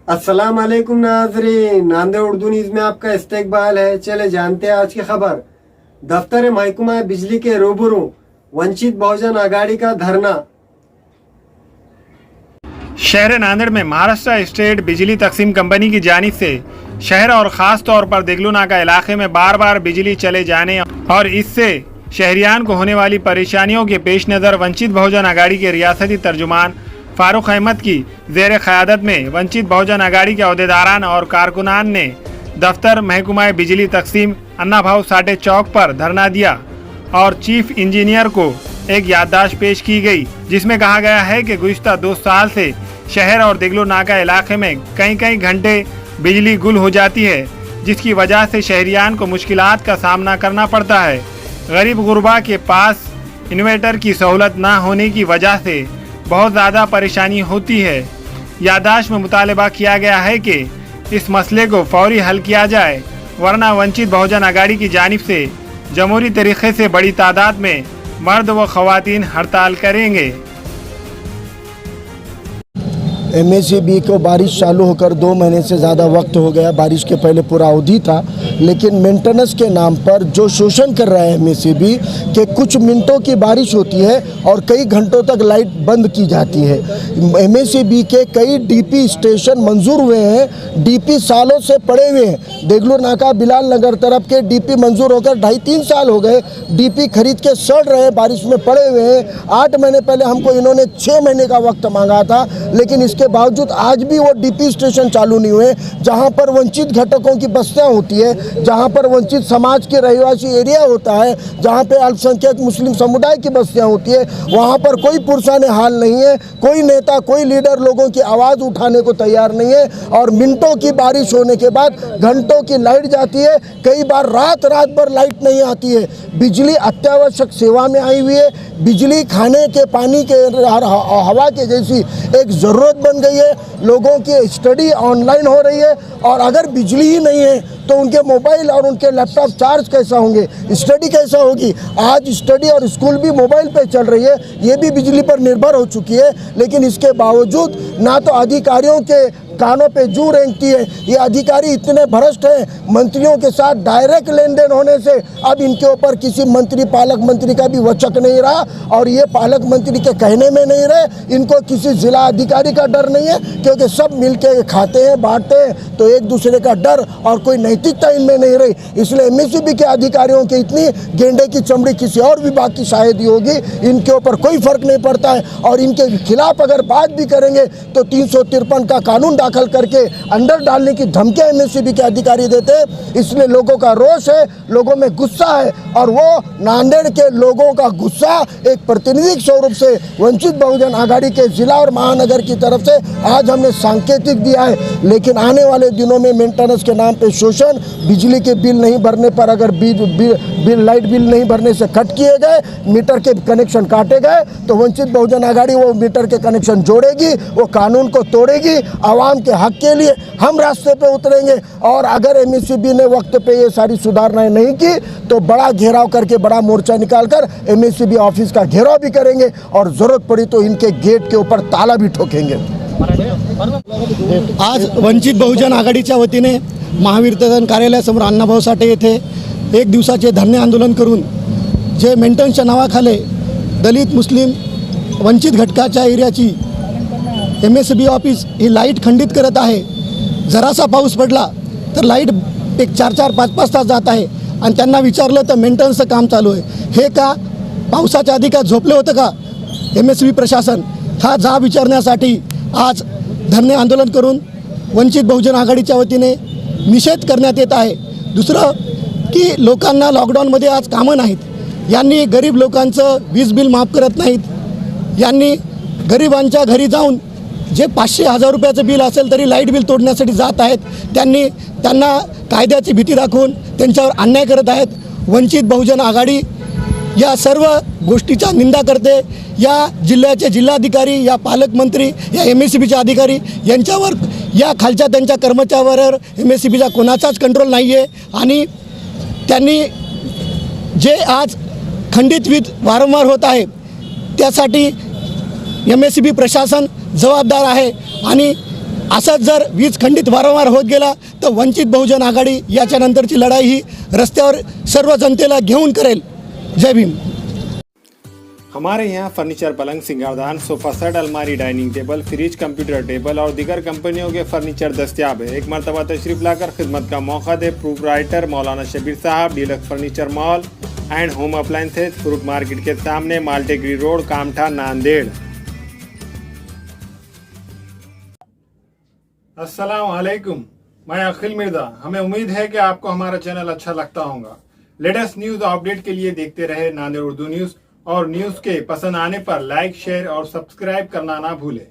अस्सलाम वालेकुम नाज़रीन, नांदेड़ उर्दू न्यूज़ में आपका इस्तकबाल है। चले जानते हैं आज की खबर। दफ्तर महकमा बिजली के रूबरू वंचित बहुजन आघाड़ी का धरना। शहर नांदेड़ में महाराष्ट्र स्टेट बिजली तकसीम कंपनी की जानिब से शहर और ख़ास तौर पर देगलू नाका इलाके में बार बार बिजली चले जाने और इससे शहरियान को होने वाली परेशानियों के पेश नज़र वंचित बहुजन आघाड़ी के रियासती तर्जुमान फारूक अहमद की ज़ेर क़यादत में वंचित बहुजन आघाड़ी के अहदेदारान और कारकुनान ने दफ्तर महकमा बिजली तकसीम अन्ना भाव साटे चौक पर धरना दिया और चीफ इंजीनियर को एक याददाश्त पेश की गई, जिसमें कहा गया है कि गुज़िश्ता 2 साल से शहर और देगलू नाका इलाके में कई घंटे बिजली गुल हो जाती है, जिसकी वजह से शहरियान को मुश्किलात का सामना करना पड़ता है। गरीब गुरबा के पास इन्वर्टर की सहूलत न होने की वजह से बहुत ज़्यादा परेशानी होती है। याददाश्त में मुतालबा किया गया है कि इस मसले को फौरी हल किया जाए, वरना वंचित बहुजन आघाड़ी की जानिब से जमहूरी तरीक़े से बड़ी तादाद में मर्द व ख़वातीन हड़ताल करेंगे। एमएससीबी को बारिश चालू होकर 2 महीने से ज़्यादा वक्त हो गया। बारिश के पहले पूरा अवधि था, लेकिन मेंटेनेंस के नाम पर जो शोषण कर रहा है एमएससीबी के कुछ मिनटों की बारिश होती है और कई घंटों तक लाइट बंद की जाती है। एमएससीबी के कई डीपी स्टेशन मंजूर हुए हैं, डीपी सालों से पड़े हुए हैं। देगलू नाका बिलाल नगर तरफ के डीपी मंजूर होकर 2.5-3 साल हो गए। डीपी खरीद के सड़ रहे, बारिश में पड़े हुए हैं। 8 महीने पहले हमको इन्होंने 6 महीने का वक्त मांगा था, लेकिन इसके बावजूद आज भी वो डीपी स्टेशन चालू नहीं हुए, जहां पर वंचित घटकों की बस्तियां होती है, जहां पर वंचित समाज के रहवासी एरिया होता है, जहां पे अल्पसंख्यक मुस्लिम समुदाय की बस्तियां होती है, वहां पर कोई पुरसाने हाल नहीं है। कोई नेता, कोई लीडर लोगों की आवाज़ उठाने को तैयार नहीं है। और मिनटों की बारिश होने के बाद घंटों की लाइट जाती है, कई बार रात भर लाइट नहीं आती है। बिजली अत्यावश्यक सेवा में आई हुई है। बिजली खाने के, पानी के, हवा के जैसी एक ज़रूरत बन गई है। लोगों की स्टडी ऑनलाइन हो रही है, और अगर बिजली ही नहीं है तो उनके मोबाइल और उनके लैपटॉप चार्ज कैसा होंगे, स्टडी कैसा होगी। आज स्टडी और स्कूल भी मोबाइल पे चल रही है, ये भी बिजली पर निर्भर हो चुकी है। लेकिन इसके बावजूद ना तो अधिकारियों के कानों पे जू रेंगती है। ये अधिकारी इतने भ्रष्ट हैं, मंत्रियों के साथ डायरेक्ट लेन देन होने से अब इनके ऊपर किसी मंत्री, पालक मंत्री का भी वचक नहीं रहा, और ये पालक मंत्री के कहने में नहीं रहे। इनको किसी जिला अधिकारी का डर नहीं है, क्योंकि सब मिलके खाते हैं, बांटते हैं, तो एक दूसरे का डर और कोई नैतिकता इनमें नहीं रही। इसलिए एमएससीबी के अधिकारियों की इतनी गेंडे की चमड़ी किसी और विभाग की शायद ही होगी। इनके ऊपर कोई फर्क नहीं पड़ता है, और इनके खिलाफ अगर बात भी करेंगे तो 353 का कानून दाखिल करके अंदर डालने की धमकियां एमएससीबी के अधिकारी देते हैं। इसलिए लोगों का रोष है, लोगों में गुस्सा है, और वो नांदेड़ के लोगों का गुस्सा एक प्रतिनिधिक स्वरूप से वंचित बहुजन आघाड़ी के जिला और महानगर की तरफ से आज हमने सांकेतिक दिया है। लेकिन आने वाले दिनों में मेंटेनेंस के नाम पे शोषण, बिजली के बिल नहीं भरने पर अगर लाइट बिल नहीं भरने से कट किए गए, मीटर के कनेक्शन काटे गए, तो वंचित बहुजन आघाड़ी वो मीटर के कनेक्शन जोड़ेगी, वो कानून को तोड़ेगी। आवाम के हक के लिए हम रास्ते पे उतरेंगे, और अगर एमएससीबी ने वक्त पे ये सारी सुधारणाएं नहीं की तो बड़ा घेराव करके, बड़ा मोर्चा निकालकर एमएससीबी ऑफिस का घेराव भी करेंगे, और जरूरत पड़ी तो इनके गेट के ऊपर ताला भी ठोकेंगे। आज वंचित बहुजन आघाडीच्या वतीने महावीर तदन कार्यालयासमोर अण्णाभाऊ साठे येथे 1 दिवसाचे धरणे आंदोलन करून जे मेंटेनन्सच्या नावाखाली दलित, मुस्लिम, वंचित घटकाच्या एरियाची एमएससीबी ऑफिस ही लाईट खंडित करत आहे। जरासा पाऊस पडला तर लाईट एक 4-4, 5-5 तास जात आहे, आणि त्यांना विचारलं तर मेंटेनन्सचं काम चालू आहे। हे का पावसाच्या आधी का झोपले होतं का एमएससीबी प्रशासन? हा जाब विचारण्यासाठी आज धरणे आंदोलन करून वंचित बहुजन आघाडीच्या वतीने निषेध करण्यात येत आहे। दुसरं की लोकांना लॉकडाऊनमध्ये आज कामं नाहीत, यांनी गरीब लोकांचं वीज बिल माफ करत नाहीत, यांनी गरिबांच्या घरी जाऊन जे 500-1000 रुपयाचं बिल असेल तरी लाईट बिल तोडण्यासाठी जात आहेत, त्यांना कायद्याची भीती दाखवून त्यांच्यावर अन्याय करत आहेत। वंचित बहुजन आघाडी या सर्व गोष्टीचा निंदा करते। या जिल्ह्याचे जिल्हाधिकारी, या पालकमंत्री, या एमएससीबीचे अधिकारी यांच्यावर, या खालच्या त्यांच्या कर्मचाऱ्यांवर एमएससीबीचा कोणाचाच कंट्रोल नाही आहे, आणि त्यांनी जे आज खंडित वीज वारंवार होत आहे त्यासाठी एमएससीबी प्रशासन जबाबदार आहे, आणि असाच जर वीज खंडित वारंवार होत गेला तर वंचित बहुजन आघाडी याच्यानंतरची लढाई ही रस्त्यावर सर्व जनतेला घेऊन करेल. जय भीम. हमारे यहाँ फर्नीचर, पलंग, सिंगारदान, सोफा सेट, अलमारी, dining table, fridge, computer table और दीगर कंपनियों के फर्नीचर दस्तियाब है. एक मरतबा तशरीफ लाकर खिदमत का मौका दे. प्रोपराइटर मौलाना शबीर साहब, deluxe furniture mall and home appliances, fruit market के सामने, माल्टेगिरी रोड, कामठा, नांदेड़. अस्सलाम वालेकुम, मैं अखिल मिर्जा. हमें उम्मीद है कि आपको हमारा चैनल अच्छा लगता होगा. लेटेस्ट न्यूज अपडेट के लिए देखते रहे नांदेड़ उर्दू न्यूज, और न्यूज के पसंद आने पर लाइक, शेयर और सब्सक्राइब करना ना भूलें.